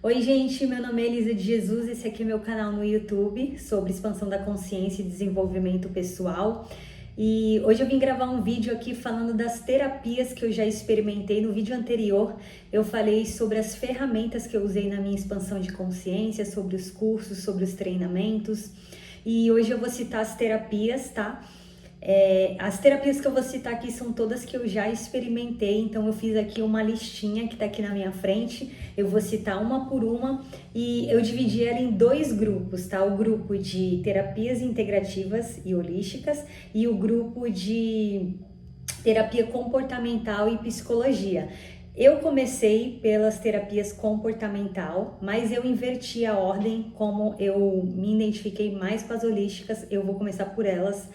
Oi, gente, meu nome é Elisa de Jesus, esse aqui é meu canal no YouTube sobre expansão da consciência e desenvolvimento pessoal. E hoje eu vim gravar um vídeo aqui falando das terapias que eu já experimentei. No vídeo anterior eu falei sobre as ferramentas que eu usei na minha expansão de consciência, sobre os cursos, sobre os treinamentos. E hoje eu vou citar as terapias, tá? As terapias que eu vou citar aqui são todas que eu já experimentei, então eu fiz aqui uma listinha que tá aqui na minha frente. Eu vou citar uma por uma e eu dividi ela em dois grupos, tá? O grupo de terapias integrativas e holísticas e o grupo de terapia comportamental e psicologia. Eu comecei pelas terapias comportamental, mas eu inverti a ordem, como eu me identifiquei mais com as holísticas, eu vou começar por elas.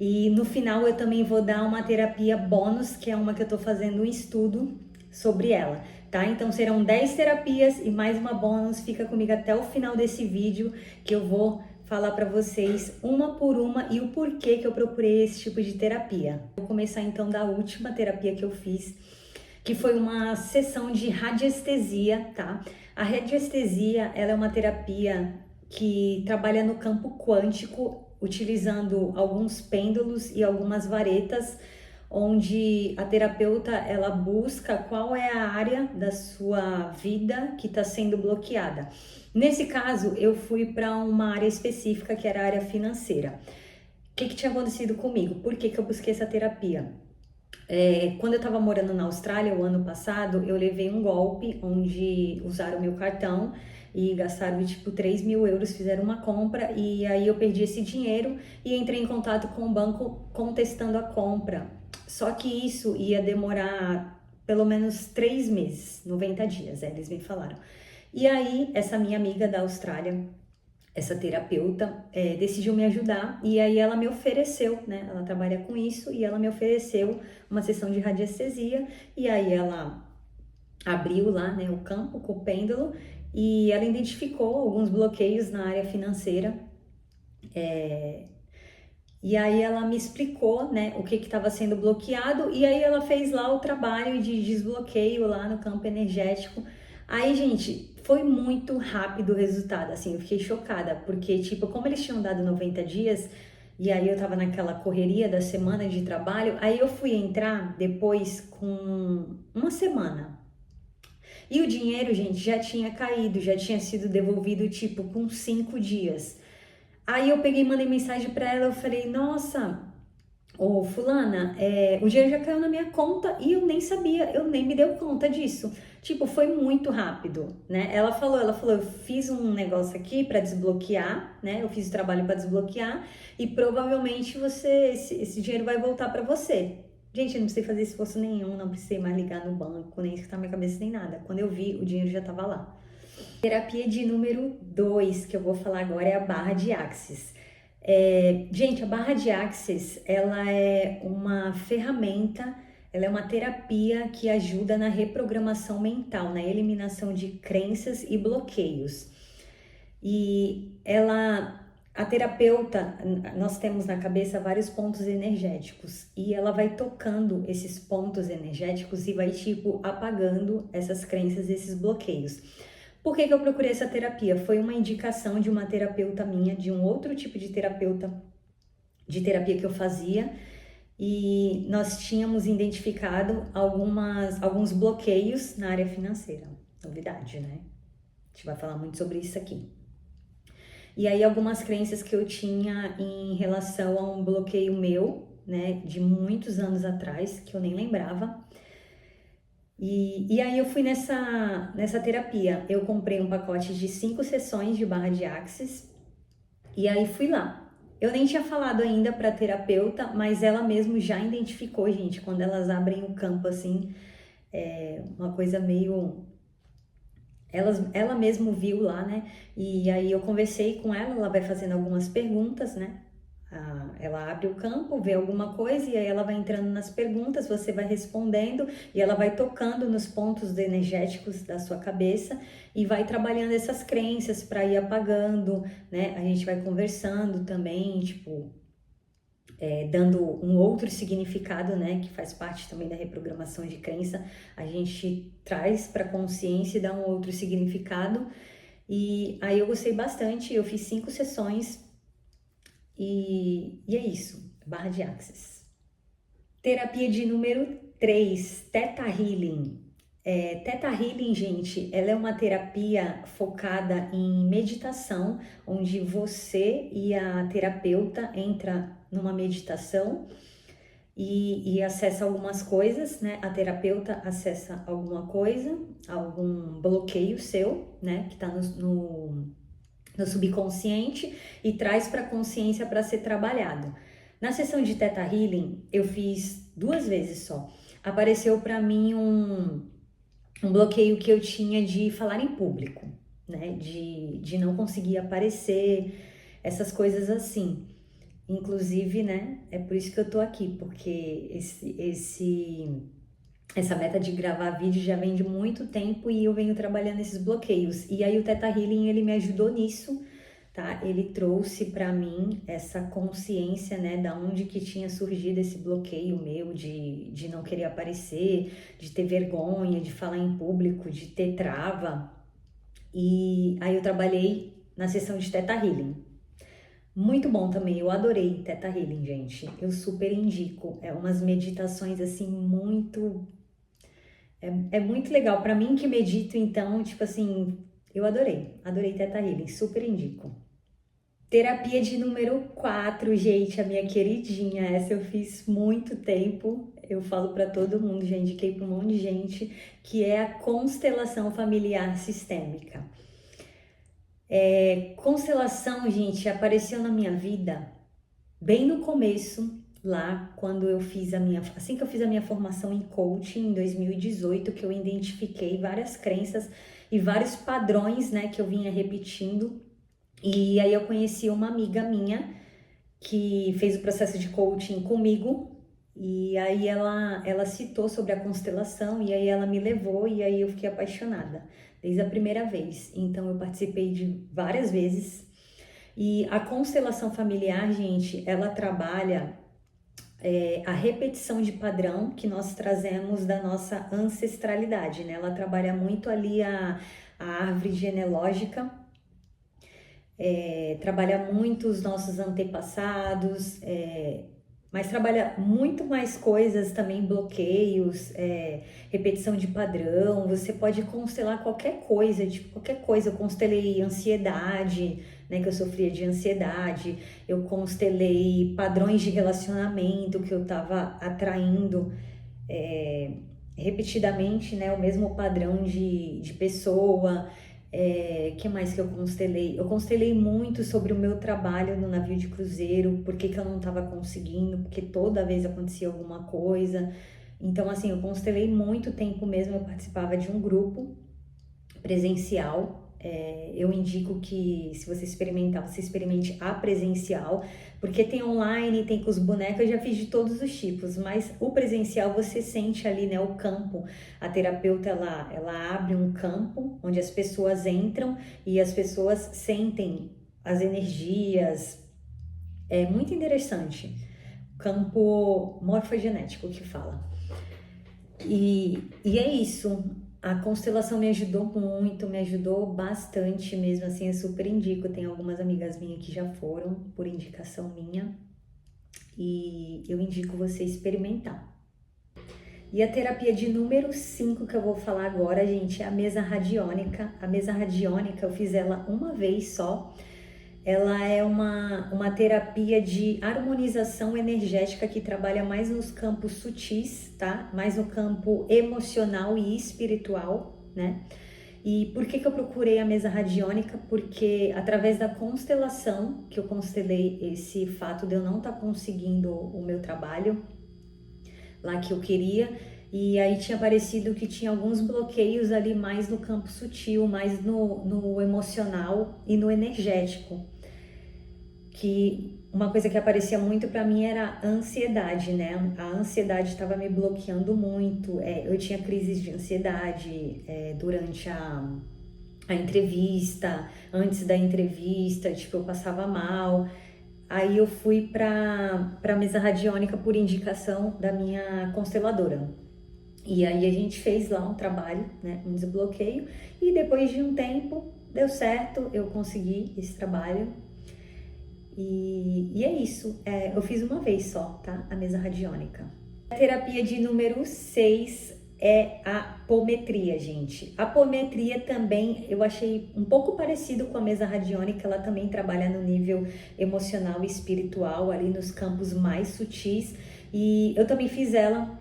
E no final eu também vou dar uma terapia bônus, que é uma que eu tô fazendo um estudo sobre ela, tá? Então serão 10 terapias e mais uma bônus. Fica comigo até o final desse vídeo que eu vou falar para vocês uma por uma e o porquê que eu procurei esse tipo de terapia. Vou começar então da última terapia que eu fiz, que foi uma sessão de radiestesia, tá? A radiestesia, ela é uma terapia que trabalha no campo quântico, utilizando alguns pêndulos e algumas varetas, onde a terapeuta ela busca qual é a área da sua vida que está sendo bloqueada. Nesse caso, eu fui para uma área específica, que era a área financeira. O que tinha acontecido comigo? Por que eu busquei essa terapia? Quando eu estava morando na Austrália, o ano passado, eu levei um golpe onde usaram meu cartão e gastaram tipo 3 mil euros, fizeram uma compra e aí eu perdi esse dinheiro e entrei em contato com o banco contestando a compra. Só que isso ia demorar pelo menos 3 meses, 90 dias, eles me falaram. E aí, essa minha amiga da Austrália, essa terapeuta, decidiu me ajudar e aí ela me ofereceu, né? Ela trabalha com isso e ela me ofereceu uma sessão de radiestesia e aí ela abriu lá, né, o campo com o pêndulo e ela identificou alguns bloqueios na área financeira. E aí ela me explicou, né, o que estava sendo bloqueado e aí ela fez lá o trabalho de desbloqueio lá no campo energético. Aí, gente, foi muito rápido o resultado, assim, eu fiquei chocada, porque, tipo, como eles tinham dado 90 dias, e aí eu tava naquela correria da semana de trabalho, aí eu fui entrar depois com uma semana. E o dinheiro, gente, já tinha caído, já tinha sido devolvido, tipo, com 5 dias. Aí eu peguei e mandei mensagem pra ela, eu falei, nossa, ô fulana, o dinheiro já caiu na minha conta e eu nem sabia, eu nem me dei conta disso. Tipo, foi muito rápido, né? Ela falou, eu fiz um negócio aqui pra desbloquear, né? Eu fiz o trabalho pra desbloquear e provavelmente esse dinheiro vai voltar pra você. Gente, eu não precisei fazer esforço nenhum, não precisei mais ligar no banco, nem escutar minha cabeça, nem nada. Quando eu vi, o dinheiro já tava lá. Terapia de número 2 que eu vou falar agora é a barra de Axis. Gente, a barra de Axis, ela é uma ferramenta, ela é uma terapia que ajuda na reprogramação mental, na eliminação de crenças e bloqueios. A terapeuta, nós temos na cabeça vários pontos energéticos e ela vai tocando esses pontos energéticos e vai, tipo, apagando essas crenças, esses bloqueios. Por que eu procurei essa terapia? Foi uma indicação de uma terapeuta minha, de um outro tipo de terapeuta, de terapia que eu fazia, e nós tínhamos identificado alguns bloqueios na área financeira. Novidade, né? A gente vai falar muito sobre isso aqui. E aí algumas crenças que eu tinha em relação a um bloqueio meu, né, de muitos anos atrás, que eu nem lembrava. E aí eu fui nessa terapia. Eu comprei um pacote de 5 sessões de barra de Axis e aí fui lá. Eu nem tinha falado ainda para terapeuta, mas ela mesmo já identificou, gente, quando elas abrem o campo assim, uma coisa meio... Ela mesmo viu lá, né? E aí eu conversei com ela, ela vai fazendo algumas perguntas, né? Ela abre o campo, vê alguma coisa e aí ela vai entrando nas perguntas, você vai respondendo e ela vai tocando nos pontos energéticos da sua cabeça e vai trabalhando essas crenças para ir apagando, né? A gente vai conversando também, tipo, dando um outro significado, né, que faz parte também da reprogramação de crença, a gente traz para a consciência e dá um outro significado. E aí eu gostei bastante, eu fiz 5 sessões e é isso, barra de Axis. Terapia de número 3, Theta Healing. Theta Healing, gente, ela é uma terapia focada em meditação, onde você e a terapeuta entra numa meditação e acessa algumas coisas, né? A terapeuta acessa alguma coisa, algum bloqueio seu, né? Que tá no subconsciente e traz para a consciência para ser trabalhado. Na sessão de Theta Healing, eu fiz 2 vezes só. Apareceu para mim um bloqueio que eu tinha de falar em público, né? De não conseguir aparecer, essas coisas assim. Inclusive, né? É por isso que eu tô aqui, porque essa meta de gravar vídeo já vem de muito tempo e eu venho trabalhando esses bloqueios. E aí o Theta Healing, ele me ajudou nisso, tá? Ele trouxe para mim essa consciência, né, da onde que tinha surgido esse bloqueio meu de não querer aparecer, de ter vergonha, de falar em público, de ter trava. E aí eu trabalhei na sessão de Theta Healing. Muito bom também, eu adorei Theta Healing, gente. Eu super indico. É umas meditações assim muito... É muito legal. Pra mim que medito, então, tipo assim, eu adorei Theta Healing, super indico. Terapia de número 4, gente, a minha queridinha. Essa eu fiz muito tempo. Eu falo pra todo mundo, já indiquei pra um monte de gente, que é a constelação familiar sistêmica. Constelação, gente, apareceu na minha vida bem no começo, lá quando eu fiz assim que eu fiz a minha formação em coaching em 2018, que eu identifiquei várias crenças e vários padrões, né, que eu vinha repetindo. E aí eu conheci uma amiga minha que fez o processo de coaching comigo, e aí ela citou sobre a constelação, e aí ela me levou, e aí eu fiquei apaixonada desde a primeira vez. Então eu participei de várias vezes. E a constelação familiar, gente, ela trabalha a repetição de padrão que nós trazemos da nossa ancestralidade, né? Ela trabalha muito ali a árvore genealógica, trabalha muito os nossos antepassados, mas trabalha muito mais coisas também, bloqueios, repetição de padrão. Você pode constelar qualquer coisa, tipo qualquer coisa. Eu constelei ansiedade, né, que eu sofria de ansiedade. Eu constelei padrões de relacionamento que eu tava atraindo repetidamente, né, o mesmo padrão de pessoa. Que mais que eu constelei? Eu constelei muito sobre o meu trabalho no navio de cruzeiro, por que eu não estava conseguindo, porque toda vez acontecia alguma coisa. Então, assim, eu constelei muito tempo mesmo, eu participava de um grupo presencial. Eu indico que, se você experimentar, você experimente a presencial, porque tem online, tem com os bonecos, eu já fiz de todos os tipos, mas o presencial você sente ali, né, o campo. A terapeuta, ela abre um campo onde as pessoas entram e as pessoas sentem as energias. É muito interessante. Campo morfogenético que fala. E é isso. A constelação me ajudou muito, me ajudou bastante mesmo, assim, eu super indico. Tem algumas amigas minhas que já foram por indicação minha e eu indico você experimentar. E a terapia de número 5 que eu vou falar agora, gente, é a mesa radiônica. A mesa radiônica eu fiz ela uma vez só. Ela é uma terapia de harmonização energética que trabalha mais nos campos sutis, tá? Mais no campo emocional e espiritual, né? E por que eu procurei a mesa radiônica? Porque através da constelação, que eu constelei esse fato de eu não estar conseguindo o meu trabalho lá que eu queria, e aí tinha parecido que tinha alguns bloqueios ali mais no campo sutil, mais no emocional e no energético. Que uma coisa que aparecia muito para mim era a ansiedade, né? A ansiedade estava me bloqueando muito. Eu tinha crises de ansiedade durante a entrevista, antes da entrevista, tipo, eu passava mal. aí eu fui para mesa radiônica por indicação da minha consteladora. E aí a gente fez lá um trabalho, né, um desbloqueio, e depois de um tempo deu certo, eu consegui esse trabalho. E é isso, eu fiz uma vez só, tá? A mesa radiônica. A terapia de número 6 é a apometria, gente. A apometria também eu achei um pouco parecido com a mesa radiônica, ela também trabalha no nível emocional e espiritual, ali nos campos mais sutis. E eu também fiz ela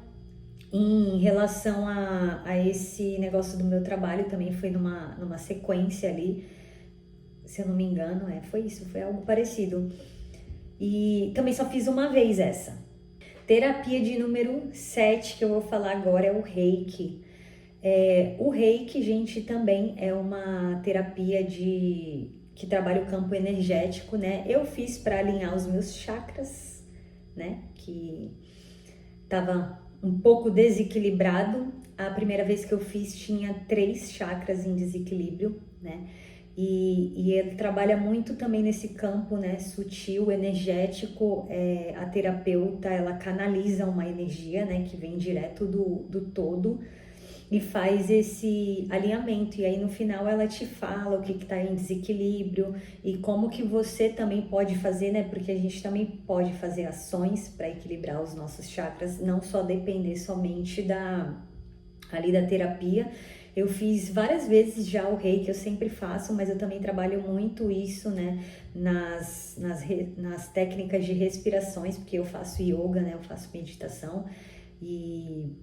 em relação a esse negócio do meu trabalho, também foi numa sequência ali, se eu não me engano, foi isso, foi algo parecido. E também só fiz uma vez essa. Terapia de número 7 que eu vou falar agora é o Reiki. O Reiki, gente, também é uma terapia que trabalha o campo energético, né? Eu fiz para alinhar os meus chakras, né? Que tava um pouco desequilibrado. A primeira vez que eu fiz tinha 3 chakras em desequilíbrio, né? E ele trabalha muito também nesse campo, né, sutil, energético. A terapeuta, ela canaliza uma energia, né, que vem direto do todo e faz esse alinhamento. E aí no final ela te fala o que está em desequilíbrio e como que você também pode fazer, né, porque a gente também pode fazer ações para equilibrar os nossos chakras, não só depender somente da terapia. Eu fiz várias vezes já o Reiki, eu sempre faço, mas eu também trabalho muito isso, né, nas técnicas de respirações, porque eu faço yoga, né, eu faço meditação, e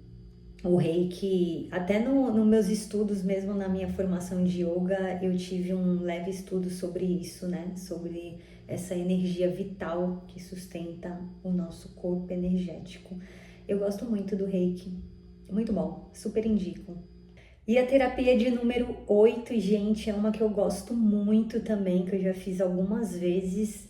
o Reiki, até nos meus estudos, mesmo na minha formação de yoga, eu tive um leve estudo sobre isso, né, sobre essa energia vital que sustenta o nosso corpo energético. Eu gosto muito do Reiki, muito bom, super indico. E a terapia de número 8, gente, é uma que eu gosto muito também, que eu já fiz algumas vezes.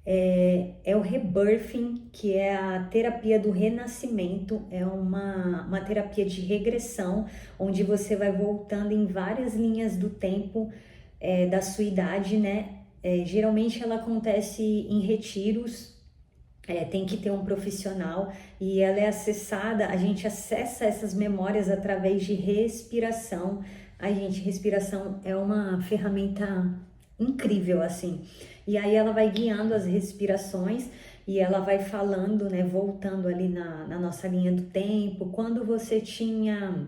É o Rebirthing, que é a terapia do renascimento. É uma terapia de regressão, onde você vai voltando em várias linhas do tempo da sua idade, né? Geralmente ela acontece em retiros. Tem que ter um profissional e ela é acessada, a gente acessa essas memórias através de respiração. Ai, gente, respiração é uma ferramenta incrível, assim. E aí ela vai guiando as respirações e ela vai falando, né, voltando ali na nossa linha do tempo. Quando você tinha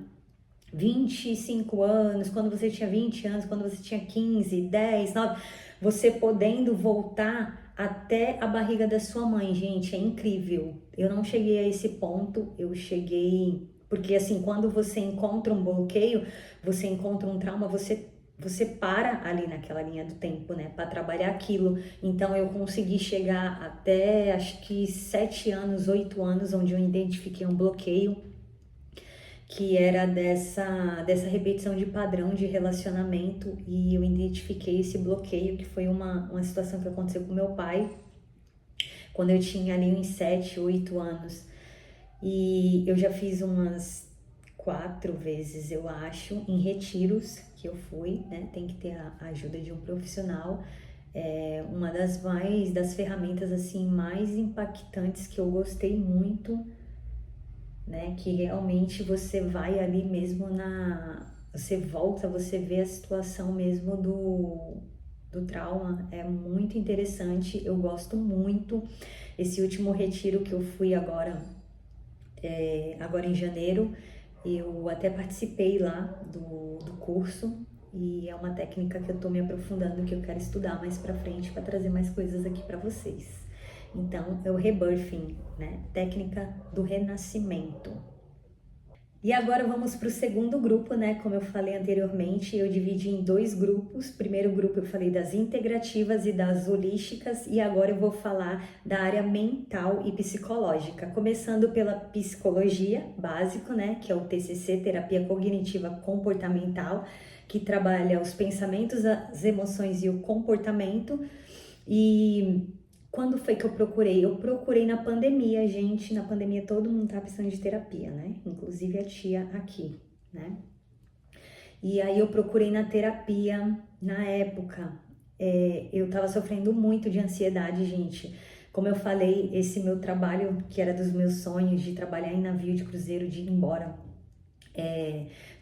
25 anos, quando você tinha 20 anos, quando você tinha 15, 10, 9, você podendo voltar até a barriga da sua mãe, gente, é incrível. Eu não cheguei a esse ponto, eu cheguei... Porque assim, quando você encontra um bloqueio, você encontra um trauma, você para ali naquela linha do tempo, né, para trabalhar aquilo. Então eu consegui chegar até, acho que 7 anos, 8 anos, onde eu identifiquei um bloqueio, que era dessa repetição de padrão de relacionamento, e eu identifiquei esse bloqueio, que foi uma situação que aconteceu com meu pai, quando eu tinha ali uns 7, 8 anos. E eu já fiz umas 4 vezes, eu acho, em retiros que eu fui, né? Tem que ter a ajuda de um profissional. Uma das ferramentas assim mais impactantes que eu gostei muito, né, que realmente você vai ali mesmo você volta, você vê a situação mesmo do trauma, é muito interessante, eu gosto muito. Esse último retiro que eu fui agora em janeiro, eu até participei lá do curso, e é uma técnica que eu tô me aprofundando, que eu quero estudar mais pra frente para trazer mais coisas aqui para vocês. Então, é o Rebirthing, né? Técnica do renascimento. E agora vamos para o segundo grupo, né? Como eu falei anteriormente, eu dividi em 2 grupos. Primeiro grupo eu falei das integrativas e das holísticas, e agora eu vou falar da área mental e psicológica. Começando pela psicologia básico, né? Que é o TCC, Terapia Cognitiva Comportamental, que trabalha os pensamentos, as emoções e o comportamento. E quando foi que eu procurei? Eu procurei na pandemia, gente. Na pandemia todo mundo tá precisando de terapia, né? Inclusive a tia aqui, né? E aí eu procurei na terapia na época. eu tava sofrendo muito de ansiedade, gente. Como eu falei, esse meu trabalho, que era dos meus sonhos, de trabalhar em navio de cruzeiro, de ir embora,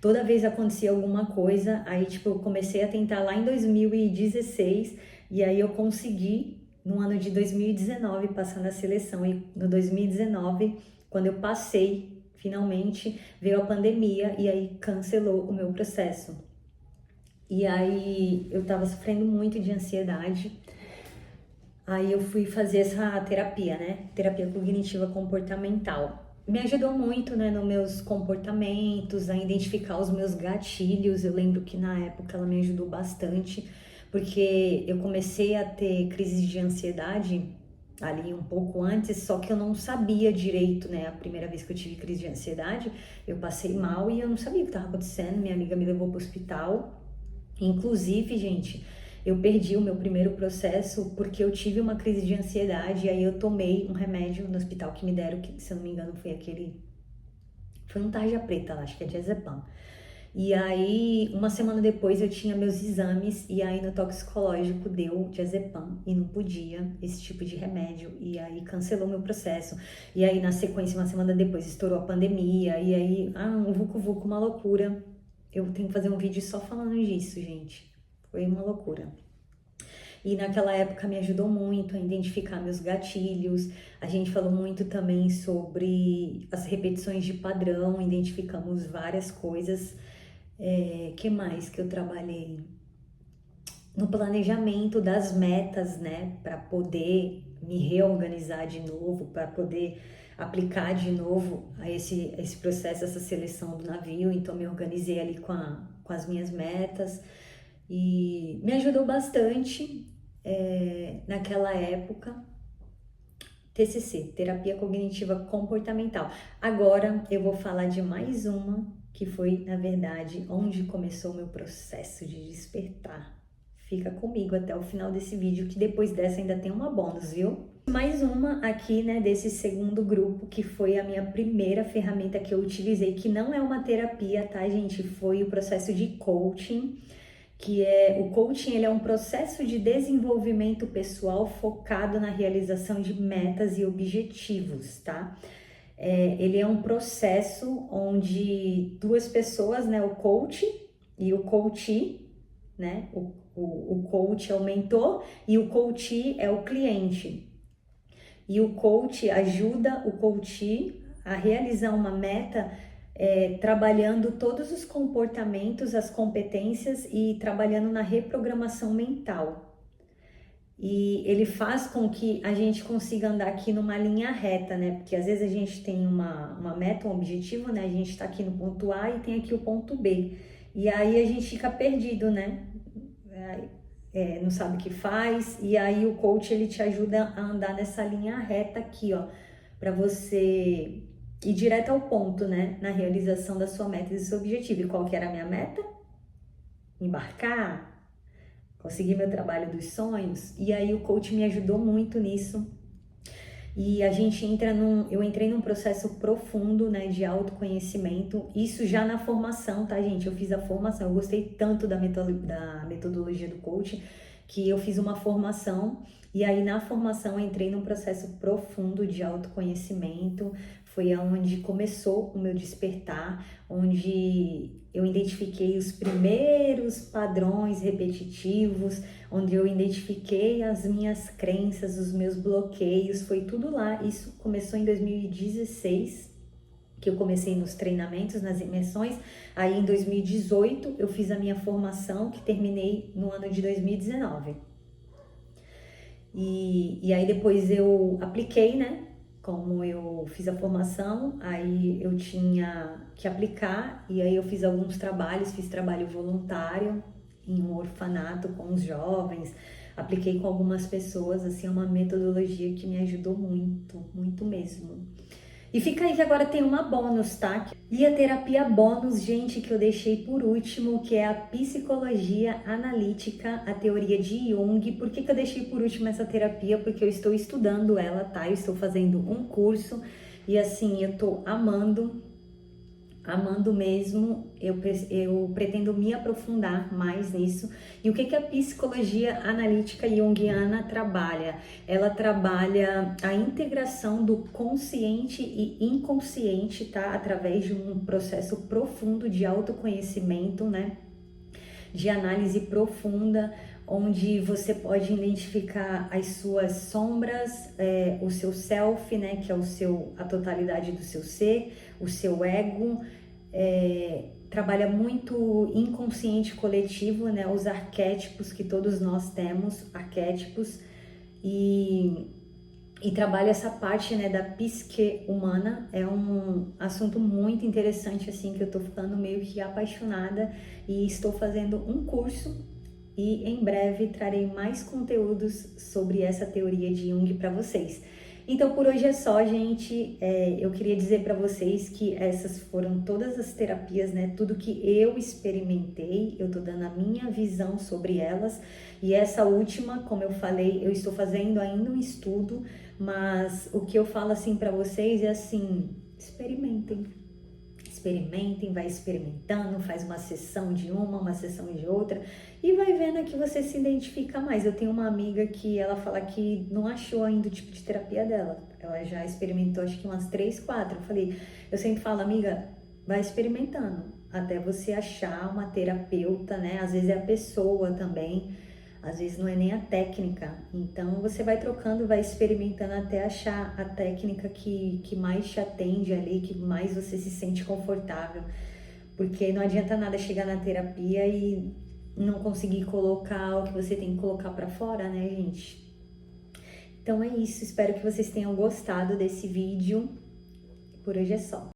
toda vez acontecia alguma coisa, aí tipo, eu comecei a tentar lá em 2016, e aí eu consegui, no ano de 2019, passar na seleção, e no 2019, quando eu passei, finalmente, veio a pandemia, e aí cancelou o meu processo. E aí eu tava sofrendo muito de ansiedade. Aí eu fui fazer essa terapia, né? Terapia cognitiva comportamental. Me ajudou muito, né, nos meus comportamentos, a identificar os meus gatilhos. Eu lembro que na época ela me ajudou bastante, porque eu comecei a ter crises de ansiedade ali um pouco antes, só que eu não sabia direito, né? A primeira vez que eu tive crise de ansiedade, eu passei mal e eu não sabia o que estava acontecendo. Minha amiga me levou para o hospital. Inclusive, gente, eu perdi o meu primeiro processo porque eu tive uma crise de ansiedade e aí eu tomei um remédio no hospital que me deram, que se eu não me engano foi um tarja preta lá, acho que é diazepam. E aí, uma semana depois eu tinha meus exames e aí no toxicológico deu diazepam e não podia esse tipo de remédio e aí cancelou meu processo. E aí na sequência, uma semana depois estourou a pandemia e aí, um vucu-vucu, uma loucura. Eu tenho que fazer um vídeo só falando disso, gente. Foi uma loucura. E naquela época me ajudou muito a identificar meus gatilhos. A gente falou muito também sobre as repetições de padrão, identificamos várias coisas. Que mais que eu trabalhei? No planejamento das metas, né? Para poder me reorganizar de novo, para poder aplicar de novo a esse processo, essa seleção do navio. Então, me organizei ali com as minhas metas e me ajudou bastante naquela época. TCC, Terapia Cognitiva Comportamental. Agora eu vou falar de mais uma que foi, na verdade, onde começou o meu processo de despertar. Fica comigo até o final desse vídeo, que depois dessa ainda tem uma bônus, viu? Mais uma aqui, né, desse segundo grupo, que foi a minha primeira ferramenta que eu utilizei, que não é uma terapia, tá, gente? Foi o processo de coaching, que o coaching, ele é um processo de desenvolvimento pessoal focado na realização de metas e objetivos, tá? Ele é um processo onde duas pessoas, né, o coach e o coachee, né? O coach é o mentor e o coachee é o cliente. E o coach ajuda o coachee a realizar uma meta trabalhando todos os comportamentos, as competências e trabalhando na reprogramação mental. E ele faz com que a gente consiga andar aqui numa linha reta, né? Porque às vezes a gente tem uma meta, um objetivo, né? A gente tá aqui no ponto A e tem aqui o ponto B. E aí a gente fica perdido, né? Não sabe o que faz. E aí o coach, ele te ajuda a andar nessa linha reta aqui, ó. Pra você ir direto ao ponto, né? Na realização da sua meta e do seu objetivo. E qual que era a minha meta? Embarcar, conseguir meu trabalho dos sonhos. E aí o coach me ajudou muito nisso. E a gente eu entrei num processo profundo, né, de autoconhecimento. Isso já na formação, tá, gente? Eu fiz a formação, eu gostei tanto da metodologia do coach, que eu fiz uma formação. E aí na formação eu entrei num processo profundo de autoconhecimento. Foi onde começou o meu despertar, onde eu identifiquei os primeiros padrões repetitivos, onde eu identifiquei as minhas crenças, os meus bloqueios, foi tudo lá. Isso começou em 2016, que eu comecei nos treinamentos, nas imersões. Aí em 2018 eu fiz a minha formação, que terminei no ano de 2019. E aí depois eu apliquei, né? Como eu fiz a formação, aí eu tinha que aplicar, e aí eu fiz alguns trabalhos, fiz trabalho voluntário em um orfanato com os jovens, apliquei com algumas pessoas, assim, é uma metodologia que me ajudou muito, muito mesmo. E fica aí que agora tem uma bônus, tá? E a terapia bônus, gente, que eu deixei por último, que é a psicologia analítica, a teoria de Jung. Por que eu deixei por último essa terapia? Porque eu estou estudando ela, tá? Eu estou fazendo um curso e assim, eu tô amando amando mesmo, eu pretendo me aprofundar mais nisso. E o que a psicologia analítica junguiana trabalha? Ela trabalha a integração do consciente e inconsciente, tá? Através de um processo profundo de autoconhecimento, né? De análise profunda, onde você pode identificar as suas sombras, o seu self, né, que é a totalidade do seu ser, o seu ego, trabalha muito inconsciente coletivo, né, os arquétipos que todos nós temos, arquétipos, e trabalha essa parte, né, da psique humana. É um assunto muito interessante, assim, que eu tô ficando meio que apaixonada e estou fazendo um curso e em breve trarei mais conteúdos sobre essa teoria de Jung para vocês. Então por hoje é só, gente. Eu queria dizer para vocês que essas foram todas as terapias, né? Tudo que eu experimentei, eu tô dando a minha visão sobre elas. E essa última, como eu falei, eu estou fazendo ainda um estudo, mas o que eu falo assim para vocês é assim: experimentem. Experimentem, vai experimentando, faz uma sessão de uma sessão de outra e vai vendo que você se identifica mais. Eu tenho uma amiga que ela fala que não achou ainda o tipo de terapia dela. Ela já experimentou acho que umas 3, 4. Eu sempre falo, amiga, vai experimentando até você achar uma terapeuta, né? Às vezes é a pessoa também. Às vezes não é nem a técnica, então você vai trocando, vai experimentando até achar a técnica que mais te atende ali, que mais você se sente confortável, porque não adianta nada chegar na terapia e não conseguir colocar o que você tem que colocar pra fora, né, gente? Então é isso, espero que vocês tenham gostado desse vídeo, por hoje é só.